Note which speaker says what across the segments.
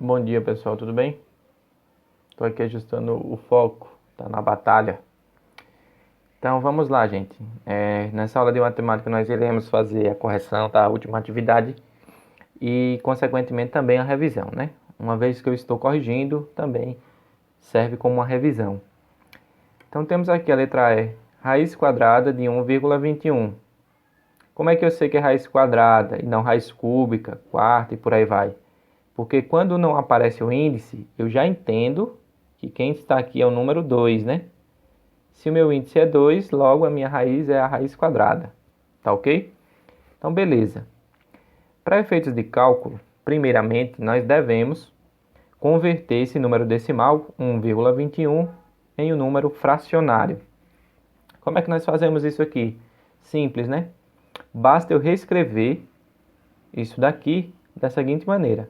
Speaker 1: Bom dia, pessoal, tudo bem? Estou aqui ajustando o foco, tá na batalha. Então vamos lá, gente. Nessa aula de matemática nós iremos fazer a correção da última atividade e, consequentemente, também a revisão, né? Uma vez que eu estou corrigindo, também serve como uma revisão. Então temos aqui a letra E, raiz quadrada de 1,21. Como é que eu sei que é raiz quadrada e não raiz cúbica, quarta e por aí vai? Porque quando não aparece o índice, eu já entendo que quem está aqui é o número 2, né? Se o meu índice é 2, logo a minha raiz é a raiz quadrada. Tá ok? Então, beleza. Para efeitos de cálculo, primeiramente, nós devemos converter esse número decimal, 1,21, em um número fracionário. Como é que nós fazemos isso aqui? Simples, né? Basta eu reescrever isso daqui da seguinte maneira.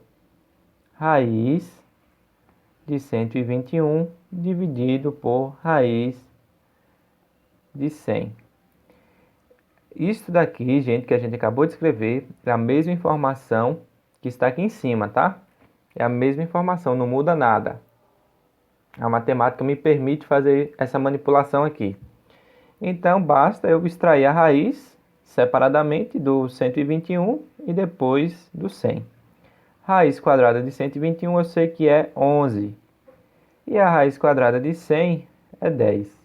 Speaker 1: Raiz de 121 dividido por raiz de 100. Isso daqui, gente, que a gente acabou de escrever, é a mesma informação que está aqui em cima, tá? É a mesma informação, não muda nada. A matemática me permite fazer essa manipulação aqui. Então, basta eu extrair a raiz separadamente do 121 e depois do 100. Raiz quadrada de 121 eu sei que é 11. E a raiz quadrada de 100 é 10.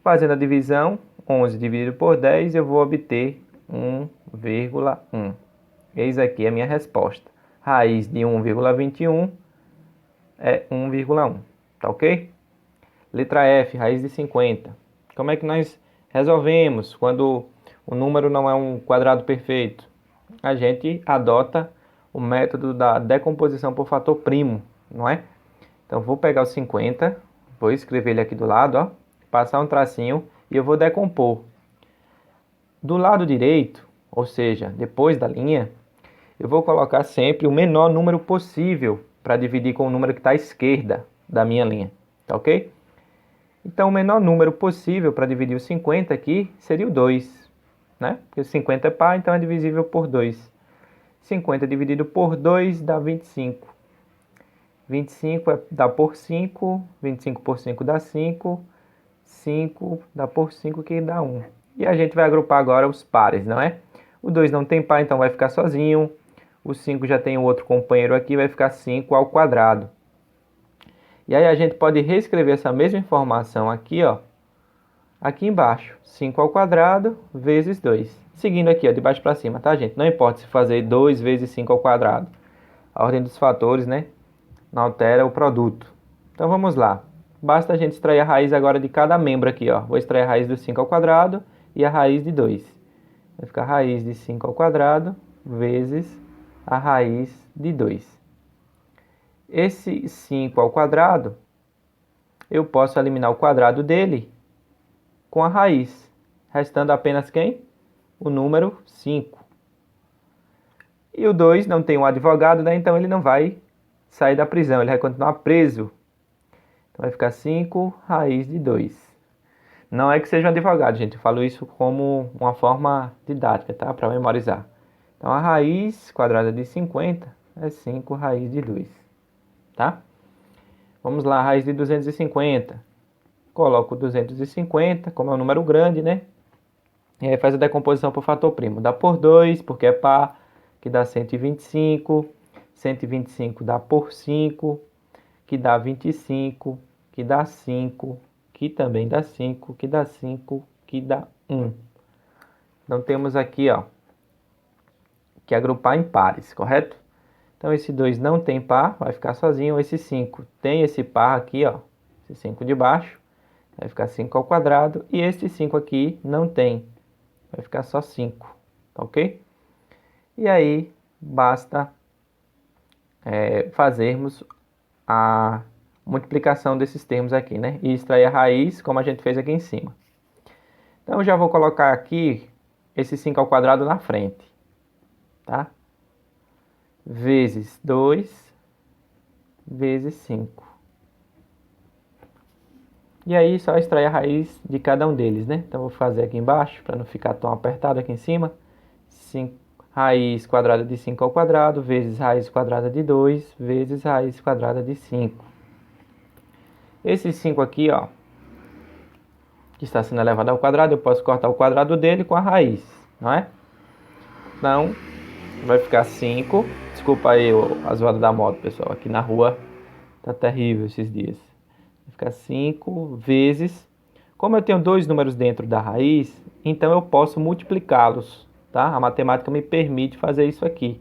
Speaker 1: Fazendo a divisão, 11 dividido por 10, eu vou obter 1,1. Eis aqui a minha resposta. Raiz de 1,21 é 1,1. Tá ok? Letra F, raiz de 50. Como é que nós resolvemos quando o número não é um quadrado perfeito? A gente adota o método da decomposição por fator primo, não é? Então, vou pegar o 50, vou escrever ele aqui do lado, ó, passar um tracinho e eu vou decompor. Do lado direito, ou seja, depois da linha, eu vou colocar sempre o menor número possível para dividir com o número que está à esquerda da minha linha, tá ok? Então, o menor número possível para dividir o 50 aqui seria o 2, né? Porque 50 é par, então é divisível por 2. 50 dividido por 2 dá 25. 25 dá por 5, 25 por 5 dá 5, 5 dá por 5 que dá 1. E a gente vai agrupar agora os pares, não é? O 2 não tem par, então vai ficar sozinho. O 5 já tem o outro companheiro aqui, vai ficar 5 ao quadrado. E aí a gente pode reescrever essa mesma informação aqui, ó, aqui embaixo. 5 ao quadrado vezes 2. Seguindo aqui, ó, de baixo para cima, tá, gente? Não importa se fazer 2 vezes 5 ao quadrado. A ordem dos fatores, né, não altera o produto. Então vamos lá. Basta a gente extrair a raiz agora de cada membro aqui, ó. Vou extrair a raiz do 5 ao quadrado e a raiz de 2. Vai ficar a raiz de 5 ao quadrado vezes a raiz de 2. Esse 5 ao quadrado, eu posso eliminar o quadrado dele com a raiz, restando apenas quem? O número 5. E o 2 não tem um advogado, né? Então ele não vai sair da prisão, ele vai continuar preso. Então vai ficar 5 raiz de 2. Não é que seja um advogado, gente. Eu falo isso como uma forma didática, tá? Para memorizar. Então a raiz quadrada de 50 é 5 raiz de 2. Tá? Vamos lá, raiz de 250. Coloco 250, como é um número grande, né? E aí faz a decomposição por fator primo. Dá por 2, porque é par, que dá 125. 125 dá por 5, que dá 25, que dá 5, que também dá 5, que dá 5, que dá 1. Então temos aqui, ó, que agrupar em pares, correto? Então esse 2 não tem par, vai ficar sozinho. Esse 5 tem esse par aqui, ó, esse 5 de baixo, vai ficar 5 ao quadrado. E este 5 aqui não tem, vai ficar só 5, tá ok? E aí basta fazermos a multiplicação desses termos aqui, né? E extrair a raiz, como a gente fez aqui em cima. Então, eu já vou colocar aqui esse 5 ao quadrado na frente, tá? Vezes 2, vezes 5. E aí, só extrair a raiz de cada um deles, né? Então, vou fazer aqui embaixo, para não ficar tão apertado aqui em cima. 5, raiz quadrada de 5 ao quadrado, vezes raiz quadrada de 2, vezes raiz quadrada de 5. Esse 5 aqui, ó, que está sendo elevado ao quadrado, eu posso cortar o quadrado dele com a raiz, não é? Então, vai ficar 5. Desculpa aí a zoada da moto, pessoal. Aqui na rua tá terrível esses dias. Vai ficar 5 vezes... Como eu tenho dois números dentro da raiz, então eu posso multiplicá-los, tá? A matemática me permite fazer isso aqui.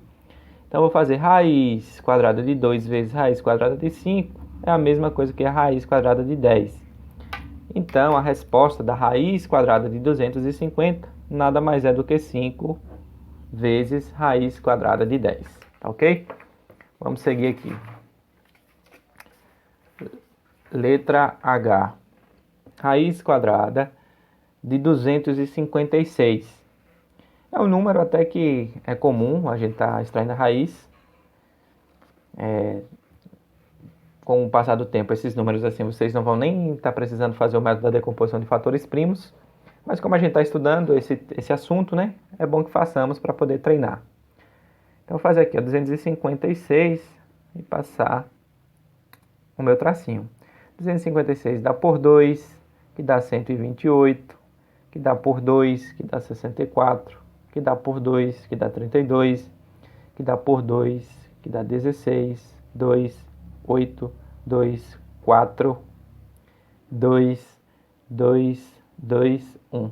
Speaker 1: Então, eu vou fazer raiz quadrada de 2 vezes raiz quadrada de 5. É a mesma coisa que a raiz quadrada de 10. Então, a resposta da raiz quadrada de 250 nada mais é do que 5 vezes raiz quadrada de 10. Tá ok? Vamos seguir aqui. Letra H. Raiz quadrada de 256. É um número até que é comum, a gente está extraindo a raiz. Com o passar do tempo, esses números assim, vocês não vão nem estar precisando fazer o método da decomposição de fatores primos. Mas como a gente está estudando esse assunto, né? É bom que façamos para poder treinar. Então, vou fazer aqui, ó, 256 e passar o meu tracinho. 256 dá por 2, que dá 128, que dá por 2, que dá 64, que dá por 2, que dá 32, que dá por 2, que dá 16, 2, 8, 2, 4, 2, 2, 2, 1.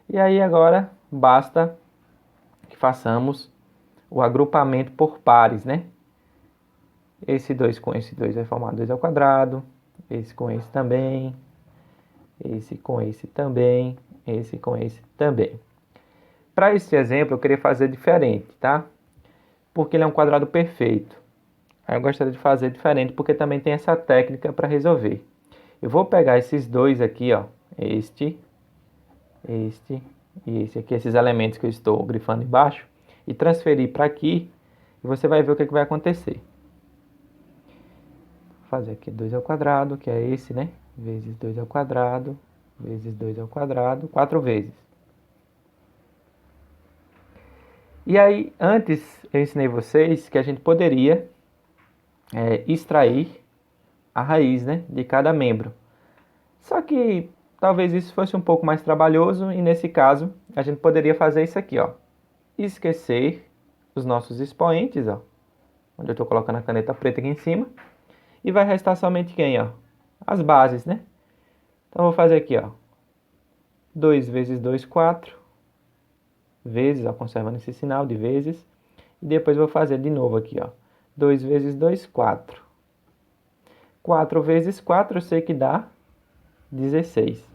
Speaker 1: E aí agora basta que façamos o agrupamento por pares, né? Esse 2 com esse 2 vai formar 2 ao quadrado, esse com esse também, esse com esse também, esse com esse também. Para esse exemplo eu queria fazer diferente, tá? Porque ele é um quadrado perfeito. Aí eu gostaria de fazer diferente porque também tem essa técnica para resolver. Eu vou pegar esses dois aqui, ó, este e esse aqui, esses elementos que eu estou grifando embaixo, e transferir para aqui, e você vai ver o que vai acontecer. Vou fazer aqui 2 ao quadrado, que é esse, né? Vezes 2 ao quadrado, vezes 2 ao quadrado, 4 vezes. E aí, antes eu ensinei vocês que a gente poderia extrair a raiz, né, de cada membro. Só que talvez isso fosse um pouco mais trabalhoso e nesse caso a gente poderia fazer isso aqui, ó. Esquecer os nossos expoentes, ó, onde eu estou colocando a caneta preta aqui em cima, e vai restar somente quem, ó? As bases, né? Então eu vou fazer aqui, ó, 2 vezes 2, 4, vezes, ó, conservando esse sinal de vezes, e depois vou fazer de novo aqui, ó, 2 vezes 2, 4. 4 vezes 4 eu sei que dá 16.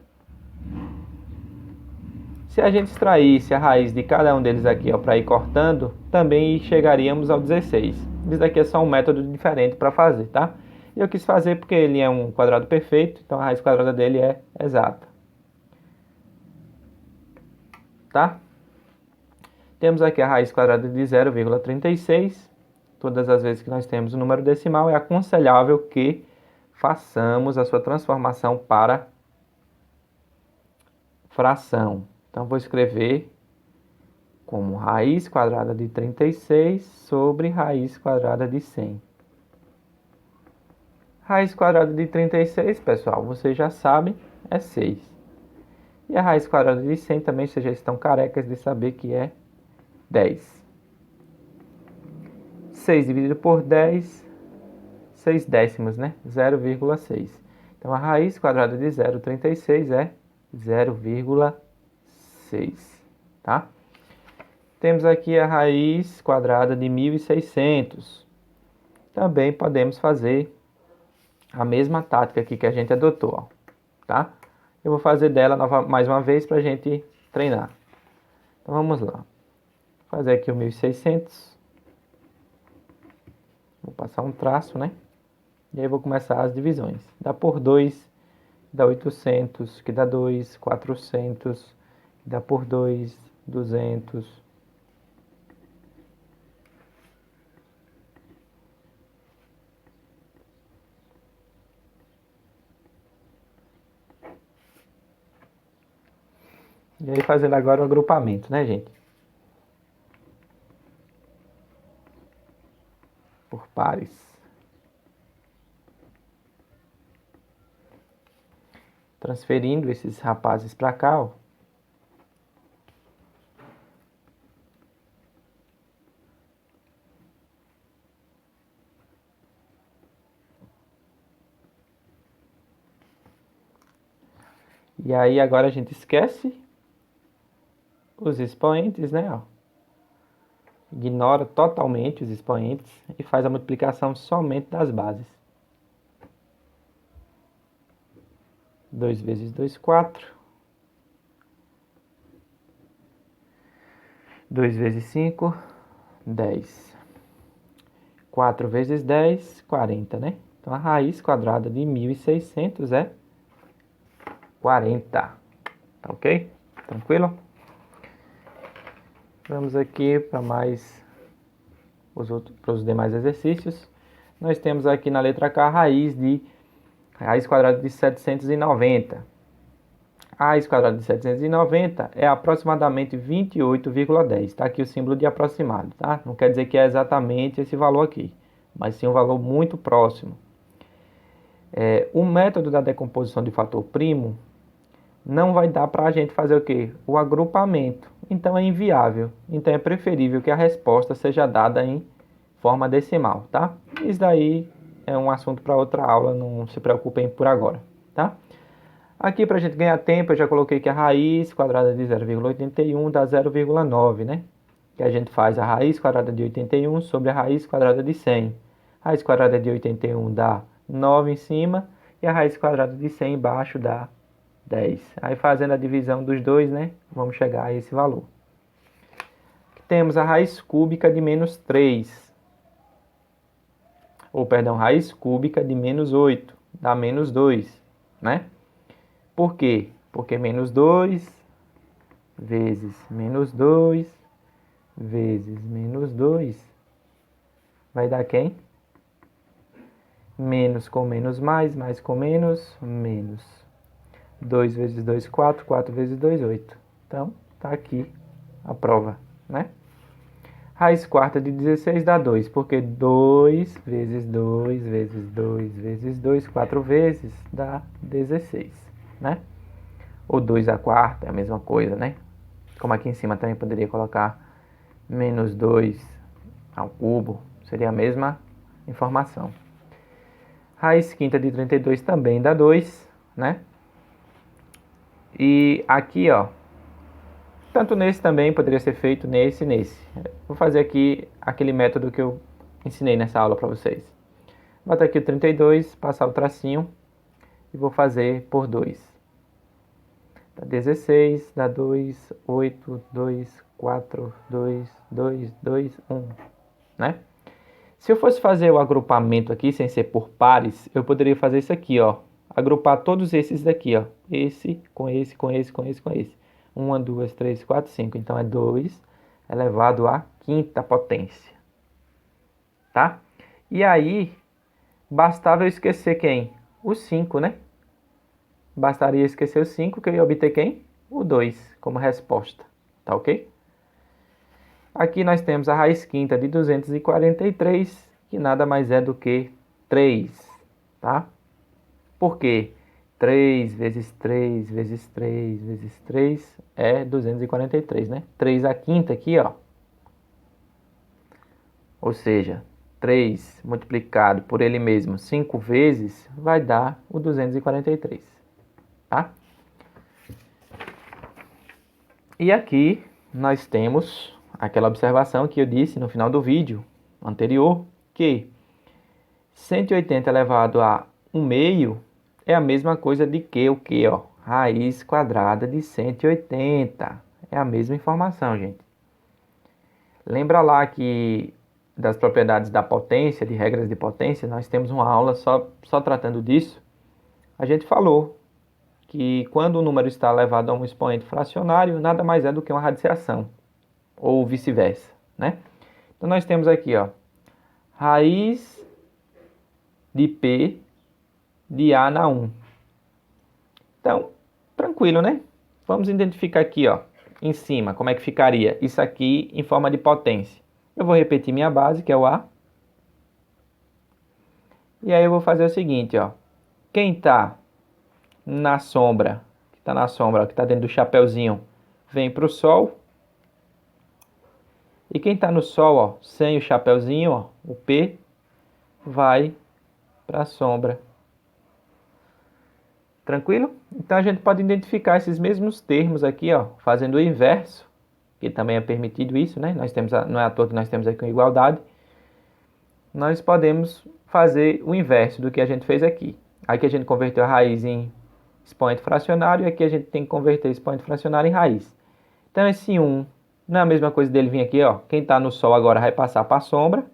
Speaker 1: Se a gente extraísse a raiz de cada um deles aqui, ó, para ir cortando, também chegaríamos ao 16. Isso daqui é só um método diferente para fazer, tá? E eu quis fazer porque ele é um quadrado perfeito, então a raiz quadrada dele é exata. Tá? Temos aqui a raiz quadrada de 0,36. Todas as vezes que nós temos o número decimal, é aconselhável que façamos a sua transformação para fração. Então, vou escrever como raiz quadrada de 36 sobre raiz quadrada de 100. Raiz quadrada de 36, pessoal, vocês já sabem, é 6. E a raiz quadrada de 100 também, vocês já estão carecas de saber que é 10. 6 dividido por 10, 6 décimos, né? 0,6. Então, a raiz quadrada de 0,36 é 0,6, tá? Temos aqui a raiz quadrada de 1.600. Também podemos fazer a mesma tática aqui que a gente adotou, ó, tá? Eu vou fazer dela mais uma vez para a gente treinar. Então vamos lá. Vou fazer aqui o 1.600. Vou passar um traço, né? E aí vou começar as divisões. Dá por 2, dá 800, que dá 2, 400, que dá por 2, 200. E aí fazendo agora o agrupamento, né, gente? por pares. Transferindo esses rapazes para cá, ó. E aí agora a gente esquece os expoentes, né? Ó. Ignora totalmente os expoentes e faz a multiplicação somente das bases. 2 vezes 2, 4. 2 vezes 5, 10. 4 vezes 10, 40, né? Então a raiz quadrada de 1.600 é 40. Tá ok? Tranquilo? Vamos aqui para os demais exercícios. Nós temos aqui na letra K a raiz quadrada de 790. A raiz quadrada de 790 é aproximadamente 28,10. Está aqui o símbolo de aproximado, tá? Não quer dizer que é exatamente esse valor aqui, mas sim um valor muito próximo. O método da decomposição de fator primo não vai dar para a gente fazer o quê? O agrupamento. Então é inviável. Então é preferível que a resposta seja dada em forma decimal, tá? Isso daí é um assunto para outra aula, não se preocupem por agora, tá? Aqui para a gente ganhar tempo, eu já coloquei que a raiz quadrada de 0,81 dá 0,9, né? Que a gente faz a raiz quadrada de 81 sobre a raiz quadrada de 100. A raiz quadrada de 81 dá 9 em cima e a raiz quadrada de 100 embaixo dá 10. Aí fazendo a divisão dos dois, né? Vamos chegar a esse valor. Temos a raiz cúbica de menos 3. Raiz cúbica de menos 8. Dá menos 2, né? Por quê? Porque menos 2 vezes menos 2 vezes menos 2 vai dar quem? Menos com menos mais com menos, menos. 2 vezes 2, 4. 4 vezes 2, 8. Então, tá aqui a prova, né? Raiz quarta de 16 dá 2, porque 2 vezes 2 vezes 2 vezes 2, 4 vezes, dá 16, né? Ou 2 à quarta, é a mesma coisa, né? Como aqui em cima também poderia colocar menos 2 ao cubo, seria a mesma informação. Raiz quinta de 32 também dá 2, né? E aqui, ó, tanto nesse também poderia ser feito nesse e nesse. Vou fazer aqui aquele método que eu ensinei nessa aula para vocês. Vou botar aqui o 32, passar o tracinho e vou fazer por 2. Dá 16, dá 2, 8, 2, 4, 2, 2, 2, 1, né? Se eu fosse fazer o agrupamento aqui, sem ser por pares, eu poderia fazer isso aqui, ó. Agrupar todos esses daqui, ó. Esse, com esse, com esse, com esse, com esse. 1, 2, 3, 4, 5. Então é 2 elevado à quinta potência. Tá? E aí, bastava eu esquecer quem? O 5, né? Bastaria esquecer o 5 que eu ia obter quem? O 2 como resposta. Tá ok? Aqui nós temos a raiz quinta de 243, que nada mais é do que 3, tá? Por quê? 3 vezes 3 vezes 3 vezes 3 é 243, né? 3 à quinta aqui, ó. Ou seja, 3 multiplicado por ele mesmo 5 vezes vai dar o 243, tá? E aqui nós temos aquela observação que eu disse no final do vídeo anterior, que 180 elevado a 1/2 é a mesma coisa de que o que, ó? Raiz quadrada de 180. É a mesma informação, gente. Lembra lá que das propriedades da potência, de regras de potência, nós temos uma aula só tratando disso. A gente falou que quando o número está elevado a um expoente fracionário, nada mais é do que uma radiciação, ou vice-versa, né? Então nós temos aqui, ó, raiz de P de A na 1. Então, tranquilo, né? Vamos identificar aqui, ó, em cima, como é que ficaria isso aqui em forma de potência. Eu vou repetir minha base, que é o A. E aí eu vou fazer o seguinte, ó. Quem está na sombra, que está dentro do chapeuzinho, vem para o sol. E quem está no sol, ó, sem o chapeuzinho, ó, o P, vai para a sombra. Tranquilo? Então a gente pode identificar esses mesmos termos aqui, ó, fazendo o inverso, que também é permitido isso, né? Não é à toa que nós temos aqui uma igualdade. Nós podemos fazer o inverso do que a gente fez aqui. Aqui a gente converteu a raiz em expoente fracionário e aqui a gente tem que converter expoente fracionário em raiz. Então esse 1 não é a mesma coisa dele vir aqui, ó. Quem está no sol agora vai passar para a sombra.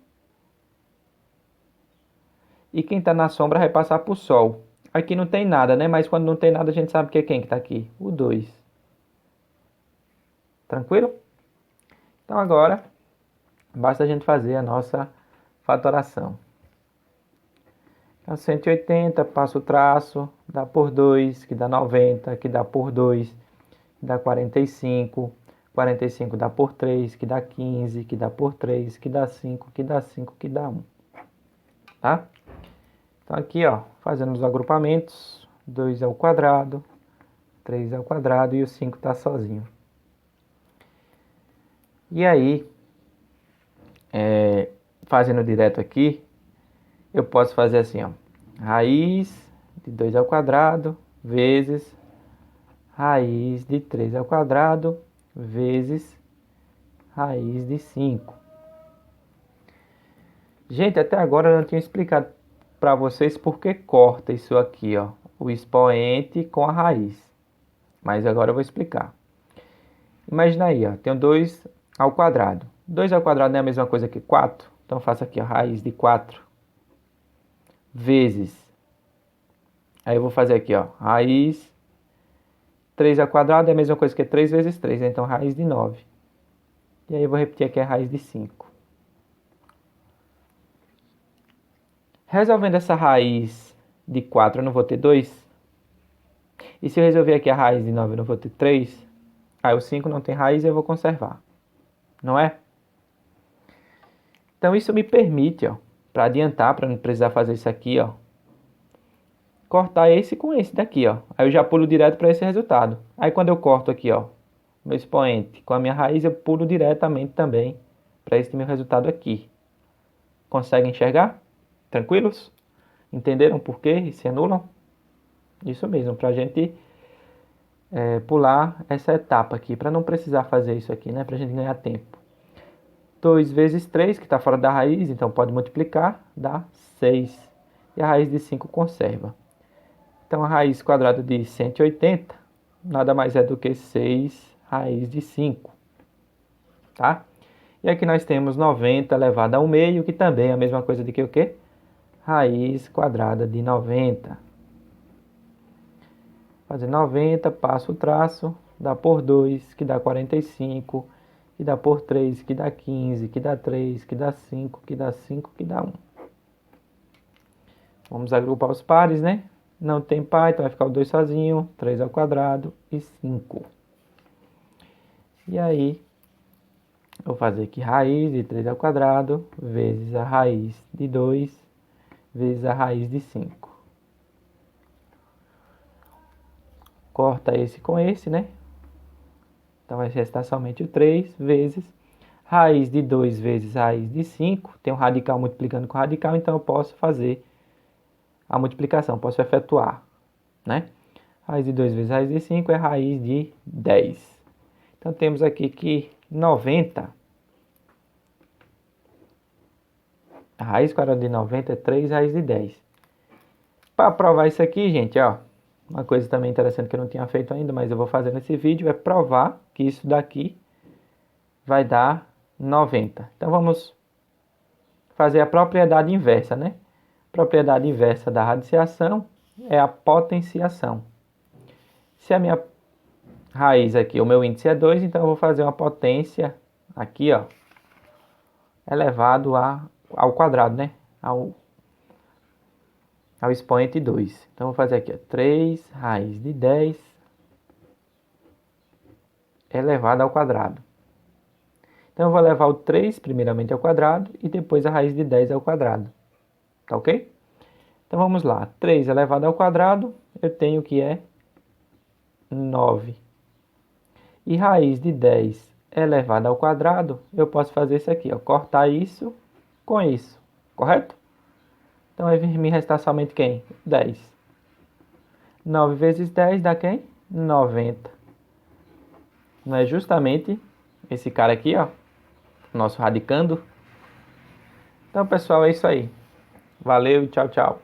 Speaker 1: E quem está na sombra vai passar para o sol. Aqui não tem nada, né? Mas quando não tem nada a gente sabe que é quem que está aqui? O 2. Tranquilo? Então agora basta a gente fazer a nossa fatoração. Então 180, passa o traço, dá por 2, que dá 90, que dá por 2, que dá 45. 45 dá por 3, que dá 15, que dá por 3, que dá 5, que dá 5, que dá 1. Tá? Então aqui, ó, fazendo os agrupamentos, 2 ao quadrado, 3 ao quadrado e o 5 está sozinho. E aí, fazendo direto aqui, eu posso fazer assim, ó, raiz de 2 ao quadrado vezes raiz de 3 ao quadrado vezes raiz de 5. Gente, até agora eu não tinha explicado para vocês por que corta isso aqui, ó, o expoente com a raiz. Mas agora eu vou explicar. Imagina aí, ó, tenho 2 ao quadrado. 2 ao quadrado não é a mesma coisa que 4? Então eu faço aqui a raiz de 4 vezes. Aí eu vou fazer aqui, ó, raiz 3 ao quadrado é a mesma coisa que 3 vezes 3, então raiz de 9. E aí eu vou repetir aqui a raiz de 5. Resolvendo essa raiz de 4, eu não vou ter 2. E se eu resolver aqui a raiz de 9, eu não vou ter 3. Aí o 5 não tem raiz e eu vou conservar. Não é? Então isso me permite, ó, para adiantar, para não precisar fazer isso aqui, ó, cortar esse com esse daqui, ó. Aí eu já pulo direto para esse resultado. Aí quando eu corto aqui, ó, meu expoente com a minha raiz, eu pulo diretamente também para esse meu resultado aqui. Conseguem enxergar? Tranquilos? Entenderam por quê? E se anulam? Isso mesmo, para a gente pular essa etapa aqui, para não precisar fazer isso aqui, né? Para a gente ganhar tempo. 2 vezes 3, que está fora da raiz, então pode multiplicar, dá 6. E a raiz de 5 conserva. Então a raiz quadrada de 180 nada mais é do que 6 raiz de 5. Tá? E aqui nós temos 90 elevado ao meio, que também é a mesma coisa do que o quê? Raiz quadrada de 90. Fazer 90, passo o traço, dá por 2, que dá 45, que dá por 3, que dá 15, que dá 3, que dá 5, que dá 5, que dá 1. Vamos agrupar os pares, né? Não tem par, então vai ficar o 2 sozinho, 3 ao quadrado e 5. E aí, eu vou fazer aqui raiz de 3 ao quadrado vezes a raiz de 2 vezes a raiz de 5. Corta esse com esse, né? Então vai restar somente o 3 vezes raiz de 2 vezes raiz de 5. Tem um radical multiplicando com radical, então eu posso fazer a multiplicação, posso efetuar, né? Raiz de 2 vezes raiz de 5 é raiz de 10. Então temos aqui que 90, a raiz quadrada de 90 é 3 raiz de 10. Para provar isso aqui, gente, ó, uma coisa também interessante que eu não tinha feito ainda, mas eu vou fazer nesse vídeo, é provar que isso daqui vai dar 90. Então vamos fazer a propriedade inversa, né? Propriedade inversa da radiciação é a potenciação. Se a minha raiz aqui, o meu índice é 2, então eu vou fazer uma potência aqui, ó, elevado ao quadrado, né? Ao expoente 2. Então, eu vou fazer aqui, ó, 3 raiz de 10 elevado ao quadrado. Então, eu vou levar o 3 primeiramente ao quadrado e depois a raiz de 10 ao quadrado. Tá ok? Então vamos lá. 3 elevado ao quadrado, eu tenho que é 9. E raiz de 10 elevado ao quadrado, eu posso fazer isso aqui, ó, cortar isso com isso, correto? Então vai me restar somente quem? 10. 9 vezes 10 dá quem? 90. Não é justamente esse cara aqui, ó, nosso radicando? Então, pessoal, é isso aí. Valeu e tchau, tchau.